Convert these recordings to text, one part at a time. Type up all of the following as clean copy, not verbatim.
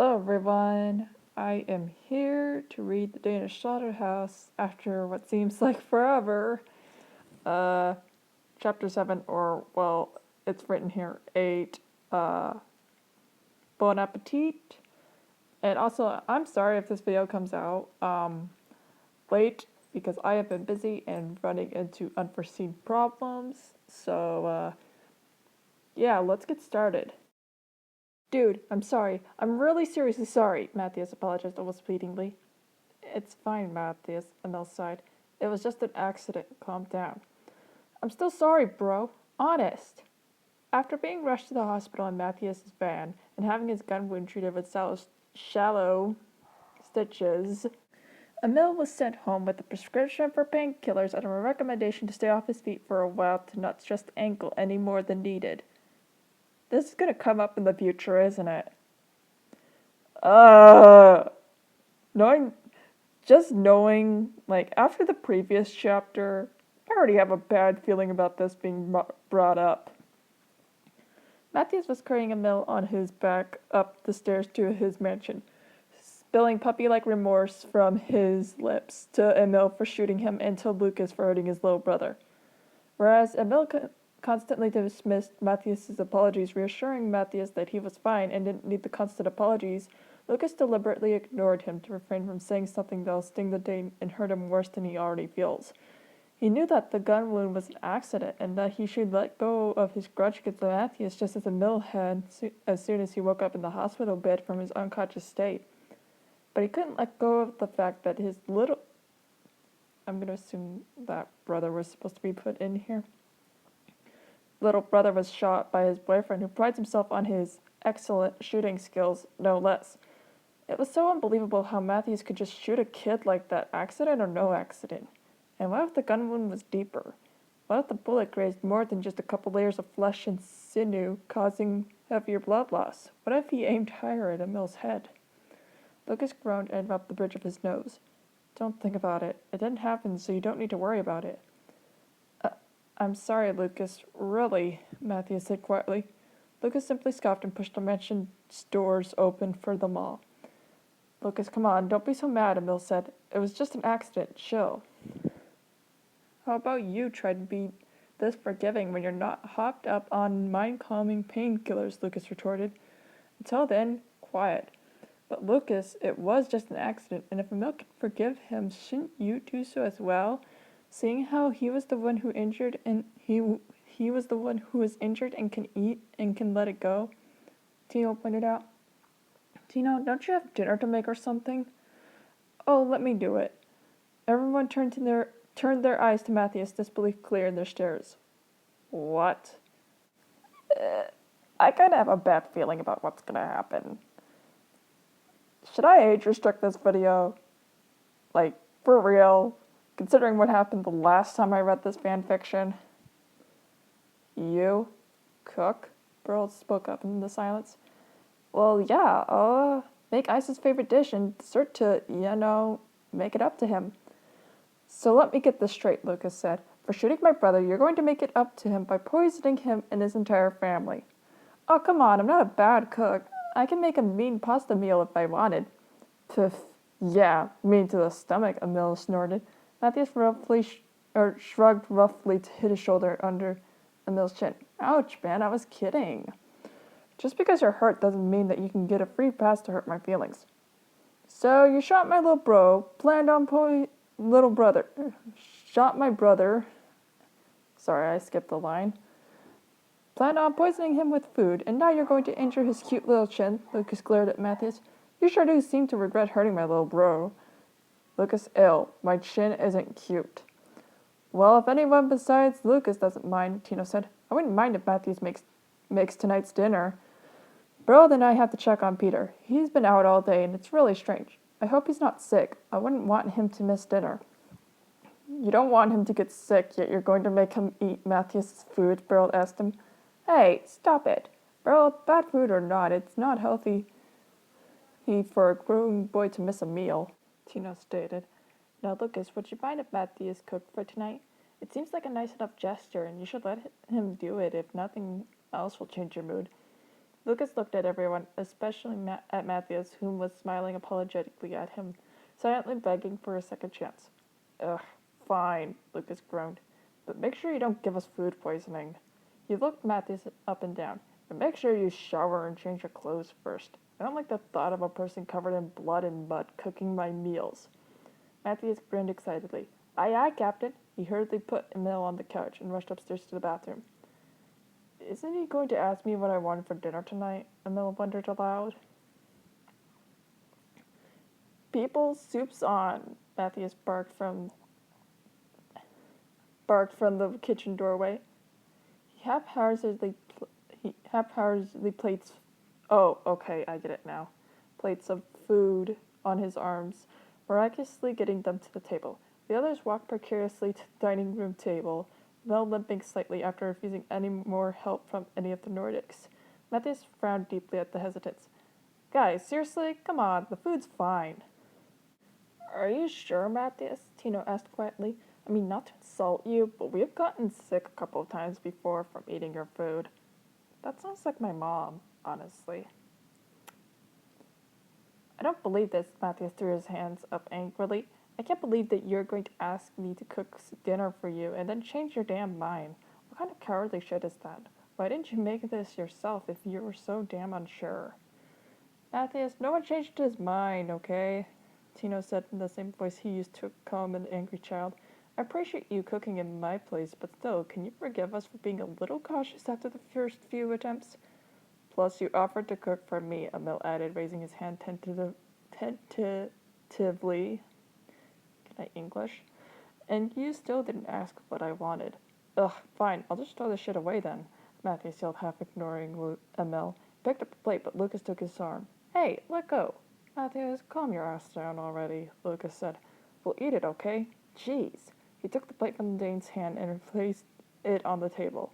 Hello everyone, I am here to read the Danish Slaughterhouse after what seems like forever. Chapter 7, or, well, it's written here, 8, Bon Appetit. And also, I'm sorry if this video comes out late, because I have been busy and running into unforeseen problems. So, yeah, let's get started. Dude, I'm sorry. I'm really seriously sorry, Matthias apologized almost pleadingly. It's fine, Matthias, Emil sighed. It was just an accident. Calm down. I'm still sorry, bro. Honest. After being rushed to the hospital in Matthias's van and having his gun wound treated with shallow stitches, Emil was sent home with a prescription for painkillers and a recommendation to stay off his feet for a while to not stress the ankle any more than needed. This is gonna come up in the future, isn't it? Knowing like, after the previous chapter, I already have a bad feeling about this being brought up. Matthias was carrying Emil on his back up the stairs to his mansion, spilling puppy-like remorse from his lips to Emil for shooting him and to Lucas for hurting his little brother. Whereas Emil constantly dismissed Matthias's apologies, reassuring Matthias that he was fine and didn't need the constant apologies, Lucas deliberately ignored him to refrain from saying something that'll sting the Dane and hurt him worse than he already feels. He knew that the gun wound was an accident and that he should let go of his grudge against Matthias just as Emil had as soon as he woke up in the hospital bed from his unconscious state. But he couldn't let go of the fact that his little... I'm going to assume that brother was supposed to be put in here. Little brother was shot by his boyfriend, who prides himself on his excellent shooting skills, no less. It was so unbelievable how Matthias could just shoot a kid like that, accident or no accident. And what if the gun wound was deeper? What if the bullet grazed more than just a couple layers of flesh and sinew, causing heavier blood loss? What if he aimed higher at Emil's head? Lucas groaned and rubbed the bridge of his nose. Don't think about it. It didn't happen, so you don't need to worry about it. I'm sorry, Lucas. Really, Matthias said quietly. Lucas simply scoffed and pushed the mansion's doors open for them all. Lucas, come on, don't be so mad, Emil said. It was just an accident. Chill. How about you try to be this forgiving when you're not hopped up on mind-calming painkillers, Lucas retorted. Until then, quiet. But Lucas, it was just an accident, and if Emil can forgive him, shouldn't you do so as well? Seeing how he was the one who injured and he was the one who was injured and can eat and can let it go, Tino pointed out. Tino, don't you have dinner to make or something? Oh, let me do it. Everyone turned their eyes to Matthias, disbelief clear in their stares. What? I kind of have a bad feeling about what's gonna happen. Should I age restrict this video? Like, for real? Considering what happened the last time I read this fanfiction? You? Cook? Burl spoke up in the silence. Well, yeah, make Ice's favorite dish and dessert to, make it up to him. So let me get this straight, Lucas said. For shooting my brother, you're going to make it up to him by poisoning him and his entire family. Oh, come on, I'm not a bad cook. I can make a mean pasta meal if I wanted. Pff, yeah, mean to the stomach, Emil snorted. Matthias shrugged roughly to hit his shoulder under Emil's chin. Ouch, man, I was kidding. Just because you're hurt doesn't mean that you can get a free pass to hurt my feelings. So you shot my little bro, planned on shot my brother. Sorry, I skipped the line. Planned on poisoning him with food, and now you're going to injure his cute little chin, Lucas glared at Matthias. You sure do seem to regret hurting my little bro. Lucas, ill. My chin isn't cute. Well, if anyone besides Lucas doesn't mind, Tino said. I wouldn't mind if Matthias makes tonight's dinner. Bro, then I have to check on Peter. He's been out all day, and it's really strange. I hope he's not sick. I wouldn't want him to miss dinner. You don't want him to get sick, yet you're going to make him eat Matthias's food, Beryl asked him. Hey, stop it. Beryl, bad food or not, it's not healthy for a growing boy to miss a meal, Tino stated. Now, Lucas, would you mind if Matthias cooked for tonight? It seems like a nice enough gesture, and you should let him do it if nothing else will change your mood. Lucas looked at everyone, especially at Matthias, whom was smiling apologetically at him, silently begging for a second chance. Ugh, fine, Lucas groaned. But make sure you don't give us food poisoning. He looked Matthias up and down. And make sure you shower and change your clothes first. I don't like the thought of a person covered in blood and mud cooking my meals. Matthias grinned excitedly. Aye, aye, Captain. He hurriedly put Emil on the couch and rushed upstairs to the bathroom. Isn't he going to ask me what I wanted for dinner tonight? Emil wondered aloud. People, soup's on, Matthias barked from the kitchen doorway. He haphazardly plates. Oh, okay, I get it now. Plates of food on his arms, miraculously getting them to the table. The others walked precariously to the dining room table, Mel limping slightly after refusing any more help from any of the Nordics. Matthias frowned deeply at the hesitance. Guys, seriously? Come on, the food's fine. Are you sure, Matthias? Tino asked quietly. I mean, not to insult you, but we've gotten sick a couple of times before from eating your food. That sounds like my mom, honestly. I don't believe this, Matthias threw his hands up angrily. I can't believe that you're going to ask me to cook dinner for you and then change your damn mind. What kind of cowardly shit is that? Why didn't you make this yourself if you were so damn unsure? Matthias, no one changed his mind, okay? Tino said in the same voice he used to calm an angry child. I appreciate you cooking in my place, but still, can you forgive us for being a little cautious after the first few attempts? Plus, you offered to cook for me, Emil added, raising his hand tentatively. Can I English? And you still didn't ask what I wanted. Ugh, fine, I'll just throw this shit away then, Matthias yelled, half ignoring Emil. He picked up the plate, but Lucas took his arm. Hey, let go. Matthias, calm your ass down already, Lucas said. We'll eat it, okay? Jeez. He took the plate from Dane's hand and replaced it on the table.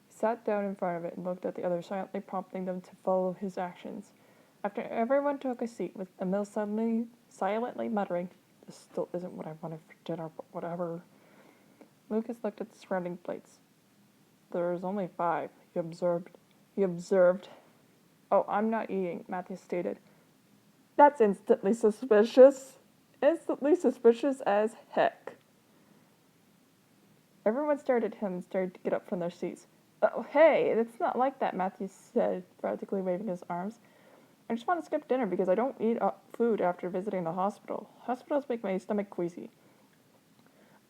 He sat down in front of it and looked at the others, silently prompting them to follow his actions. After everyone took a seat, with Emil silently muttering, This still isn't what I wanted for dinner, but whatever. Lucas looked at the surrounding plates. There's only 5, he observed. Oh, I'm not eating, Matthias stated. That's instantly suspicious. Instantly suspicious as heck. Everyone stared at him and started to get up from their seats. Oh, hey, it's not like that, Matthews said, frantically waving his arms. I just want to skip dinner because I don't eat food after visiting the hospital. Hospitals make my stomach queasy.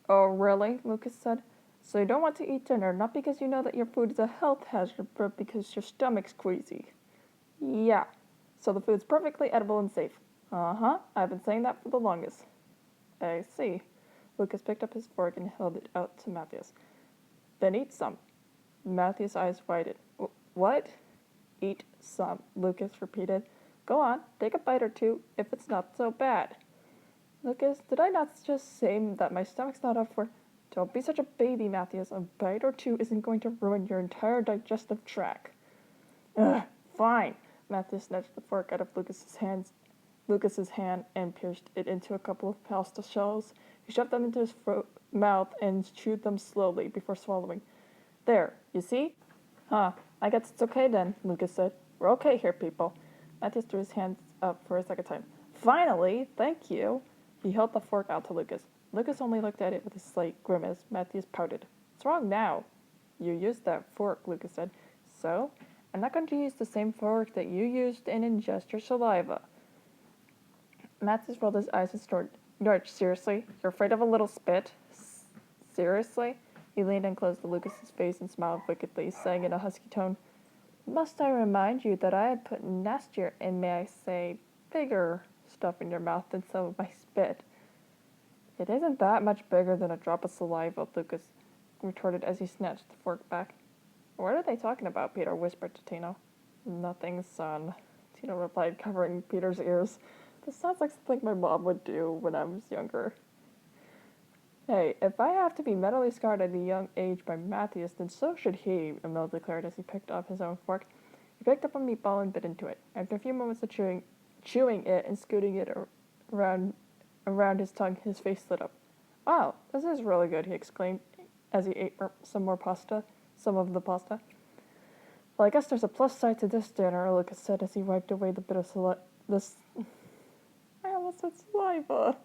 Oh, really? Lucas said. So you don't want to eat dinner, not because you know that your food is a health hazard, but because your stomach's queasy. Yeah. So the food's perfectly edible and safe. Uh-huh. I've been saying that for the longest. I see. Lucas picked up his fork and held it out to Matthias. Then eat some. Matthias' eyes widened. What? Eat some, Lucas repeated. Go on, take a bite or two, if it's not so bad. Lucas, did I not just say that my stomach's not up for... Don't be such a baby, Matthias. A bite or two isn't going to ruin your entire digestive tract. Ugh, fine. Matthias snatched the fork out of Lucas's hand and pierced it into a couple of pasta shells. He shoved them into his mouth and chewed them slowly before swallowing. There, you see? Huh, I guess it's okay then, Lucas said. We're okay here, people. Matthias threw his hands up for a second time. Finally, thank you. He held the fork out to Lucas. Lucas only looked at it with a slight grimace. Matthias pouted. What's wrong now? You used that fork, Lucas said. So? I'm not going to use the same fork that you used and ingest your saliva. Matthias rolled his eyes and snorted. George, seriously? You're afraid of a little spit? Seriously? He leaned and close to Lucas's face and smiled wickedly, saying in a husky tone, Must I remind you that I had put nastier and, may I say, bigger stuff in your mouth than some of my spit? It isn't that much bigger than a drop of saliva, Lucas retorted as he snatched the fork back. What are they talking about? Peter whispered to Tino. Nothing, son, Tino replied, covering Peter's ears. This sounds like something my mom would do when I was younger. Hey, if I have to be mentally scarred at a young age by Matthias, then so should he, Emil declared as he picked up his own fork. He picked up a meatball and bit into it. After a few moments of chewing it and scooting it around his tongue, his face lit up. Wow, this is really good, he exclaimed as he ate some of the pasta. Well, I guess there's a plus side to this dinner, Lucas said as he wiped away the bit of I almost said saliva.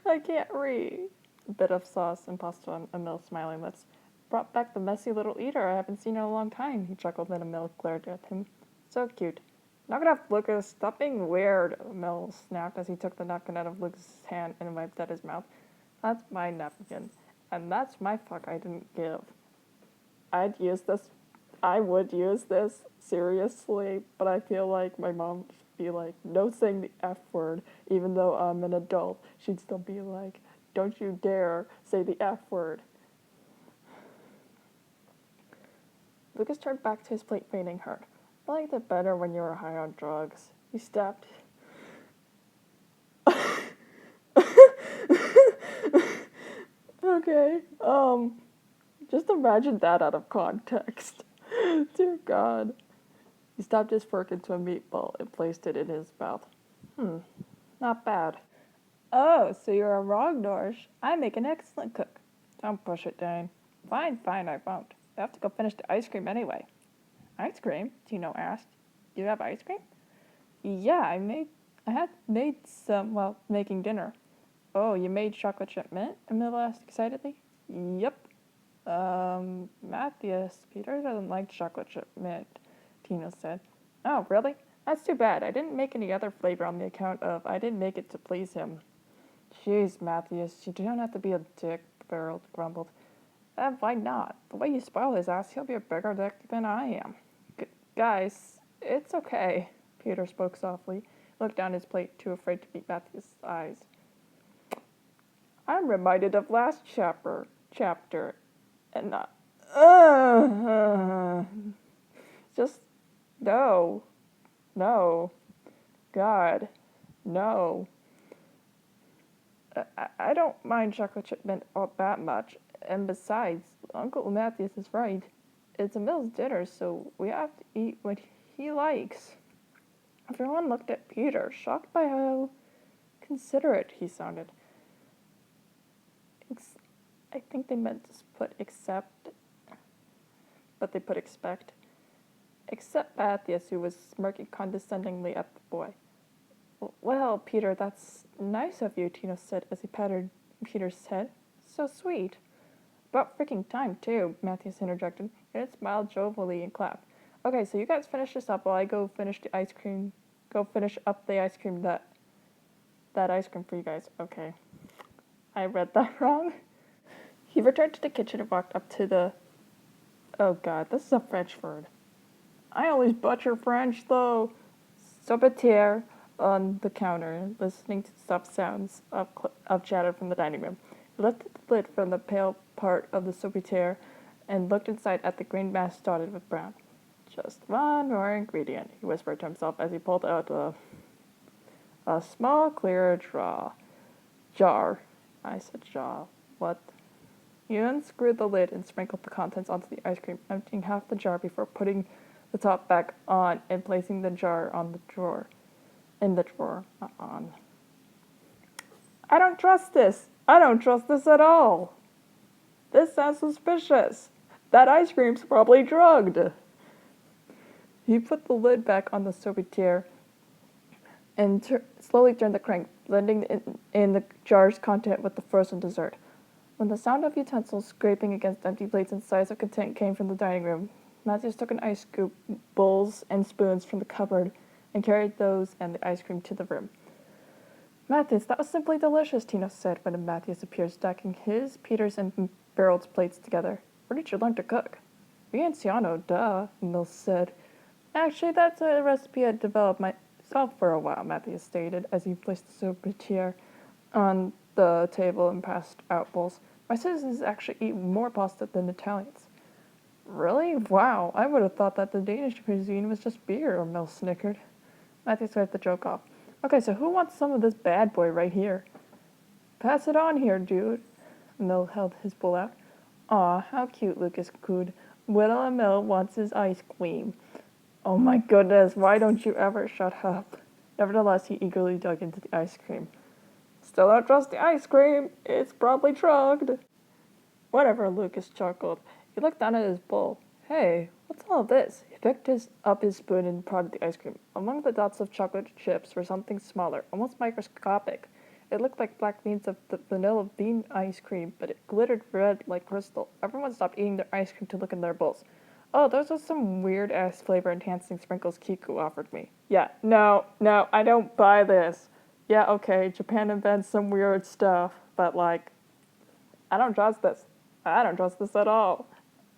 I can't read. A bit of sauce and pasta on Emil's smiling lips. Brought back the messy little eater I haven't seen in a long time, he chuckled, and Emil glared at him. So cute. Knock it off, Lucas. Stop being weird, Emil snapped as he took the napkin out of Lucas's hand and wiped at his mouth. That's my napkin. And that's my fuck I didn't give. I would use this, seriously, but I feel like my mom would be like, no saying the F word, even though I'm an adult. She'd still be like, don't you dare say the F word. Lucas turned back to his plate, feigning hurt. I liked it better when you were high on drugs. He stepped. Okay, just imagine that out of context. Dear God. He stuffed his fork into a meatball and placed it in his mouth. Not bad. Oh, so you're a Rognorsh. I make an excellent cook. Don't push it, Dane. Fine, I won't. I have to go finish the ice cream anyway. Ice cream? Tino asked. You have ice cream? Yeah, I had made some while making dinner. Oh, you made chocolate chip mint? Emil asked excitedly. Yep. Matthias, Peter doesn't like chocolate chip mint, Tino said. Oh, really? That's too bad. I didn't make any other flavor on the account of I didn't make it to please him. Jeez, Matthias, you don't have to be a dick, Beryl grumbled. Why not? The way you spoil his ass, he'll be a bigger dick than I am. Guys, it's okay, Peter spoke softly, looked down his plate, too afraid to meet Matthias' eyes. I'm reminded of last chapter, and not. Just no, God, no. I don't mind chocolate chip mint all that much, and besides, Uncle Matthias is right. It's Emil's dinner, so we have to eat what he likes. Everyone looked at Peter, shocked by how considerate he sounded. I think they meant to put accept, but they put expect. Except Matthias, who was smirking condescendingly at the boy. Well, Peter, that's nice of you, Tino said as he patted Peter's head. So sweet. About freaking time, too, Matthias interjected. It smiled jovially and clapped. Okay, so you guys finish this up while I go finish up the ice cream, that ice cream for you guys. Okay. I read that wrong. He returned to the kitchen and walked up to the... Oh God, this is a French word. I always butcher French, though. Sorbetiere on the counter, listening to soft sounds of chatter from the dining room. He lifted the lid from the pale part of the sorbetiere and looked inside at the green mass dotted with brown. Just one more ingredient, he whispered to himself as he pulled out a small, clear jar. I said jar. What? He unscrewed the lid and sprinkled the contents onto the ice cream, emptying half the jar before putting the top back on and placing the jar in the drawer. On. I don't trust this. I don't trust this at all. This sounds suspicious. That ice cream's probably drugged. He put the lid back on the sorbetiere and slowly turned the crank, blending in the jar's content with the frozen dessert. When the sound of utensils scraping against empty plates and sighs of content came from the dining room, Matthias took an ice scoop, bowls, and spoons from the cupboard and carried those and the ice cream to the room. Matthias, that was simply delicious, Tino said when Matthias appeared, stacking his, Peter's, and Beryl's plates together. Where did you learn to cook? Vinciano, duh, Emil said. Actually, that's a recipe I developed myself for a while, Matthias stated as he placed the sorbetiere on the table and passed out bowls. My citizens actually eat more pasta than Italians. Really? Wow, I would have thought that the Danish cuisine was just beer, Emil snickered. Matthias wiped the joke off. Okay, so who wants some of this bad boy right here? Pass it on here, dude. Emil held his bowl out. Aw, how cute, Lucas cooed. Little Emil wants his ice cream. Oh my goodness, why don't you ever shut up? Nevertheless, he eagerly dug into the ice cream. Still don't trust the ice cream. It's probably drugged. Whatever, Lucas chuckled. He looked down at his bowl. Hey, what's all this? He picked up his spoon and prodded the ice cream. Among the dots of chocolate chips were something smaller, almost microscopic. It looked like black beans of the vanilla bean ice cream, but it glittered red like crystal. Everyone stopped eating their ice cream to look in their bowls. Oh, those are some weird-ass flavor-enhancing sprinkles Kiku offered me. Yeah, no, I don't buy this. Yeah, okay, Japan invents some weird stuff, but like, I don't trust this. I don't trust this at all.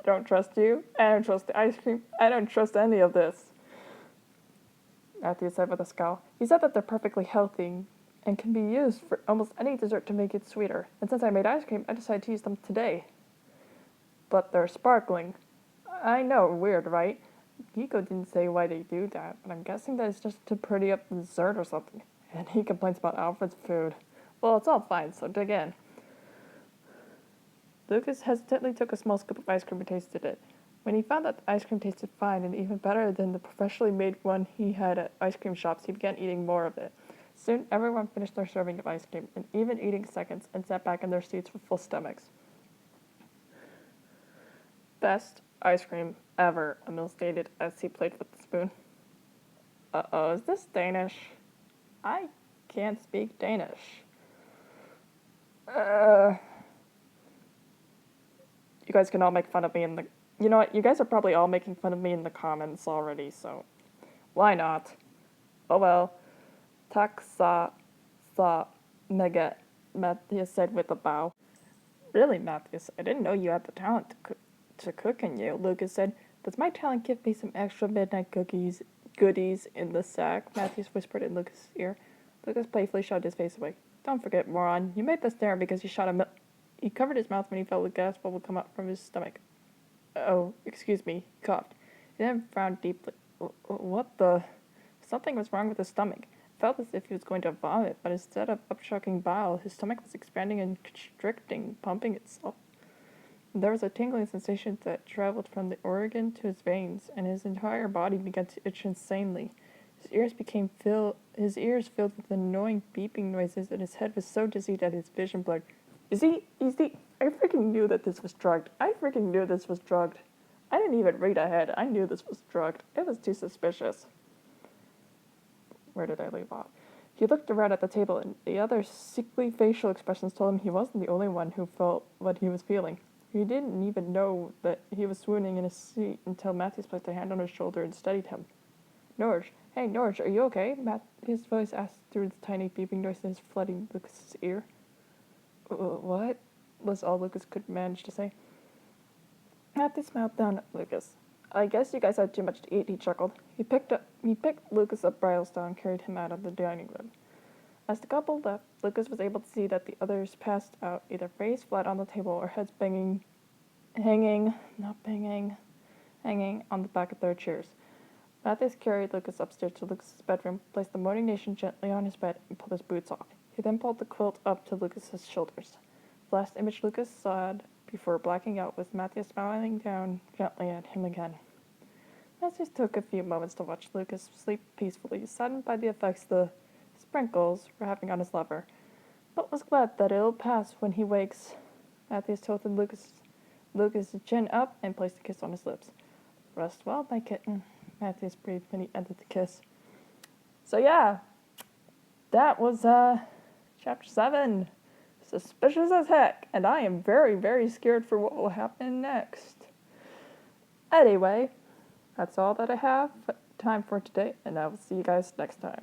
I don't trust you. I don't trust the ice cream. I don't trust any of this. Matthew said with a scowl. He said that they're perfectly healthy and can be used for almost any dessert to make it sweeter. And since I made ice cream, I decided to use them today. But they're sparkling. I know, weird, right? Hiko didn't say why they do that, but I'm guessing that it's just to pretty up the dessert or something. And he complains about Alfred's food. Well, it's all fine, so dig in. Lucas hesitantly took a small scoop of ice cream and tasted it. When he found that the ice cream tasted fine and even better than the professionally made one he had at ice cream shops, he began eating more of it. Soon, everyone finished their serving of ice cream, and even eating seconds, and sat back in their seats with full stomachs. Best ice cream ever, Emil stated as he played with the spoon. Uh-oh, is this Danish? I can't speak Danish. You guys can all make fun of me in the... You know what? You guys are probably all making fun of me in the comments already, so... Why not? Oh well. Tak sa mega, Matthias said with a bow. Really, Matthias? I didn't know you had the talent to cook in you, Lucas said. Does my talent give me some extra midnight goodies in the sack? Matthias whispered in Lucas' ear. Lucas playfully shoved his face away. Don't forget, moron. You made this dinner because you shot a He covered his mouth when he felt a gas bubble come up from his stomach. Oh, excuse me, he coughed. He then frowned deeply. What the... Something was wrong with his stomach. It felt as if he was going to vomit, but instead of upchucking bile, his stomach was expanding and constricting, pumping itself. There was a tingling sensation that traveled from the organ to his veins, and his entire body began to itch insanely. His ears filled with annoying beeping noises, and his head was so dizzy that his vision blurred. I freaking knew that this was drugged. I didn't even read ahead. I knew this was drugged. It was too suspicious. Where did I leave off? He looked around at the table, and the other sickly facial expressions told him he wasn't the only one who felt what he was feeling. He didn't even know that he was swooning in his seat until Matthews placed a hand on his shoulder and steadied him. Norge, hey Norge, are you okay? His voice asked through the tiny beeping noises flooding Lucas's ear. What? Was all Lucas could manage to say. Matthew smiled down at Lucas. I guess you guys had too much to eat, he chuckled. He picked Lucas up bridle style and carried him out of the dining room. As the couple left, Lucas was able to see that the others passed out, either face flat on the table or heads hanging on the back of their chairs. Matthews carried Lucas upstairs to Lucas's bedroom, placed the Morning Nation gently on his bed, and pulled his boots off. He then pulled the quilt up to Lucas's shoulders. The last image Lucas saw before blacking out was Matthews smiling down gently at him again. Matthews took a few moments to watch Lucas sleep peacefully, saddened by the effects the sprinkles were having on his lover, but was glad that it'll pass when he wakes. Matthews tilted Lucas' chin up and placed a kiss on his lips. Rest well, my kitten, Matthews breathed when he ended the kiss. So yeah, that was chapter 7. Suspicious as heck, and I am very, very scared for what will happen next. Anyway, that's all that I have time for today, and I will see you guys next time.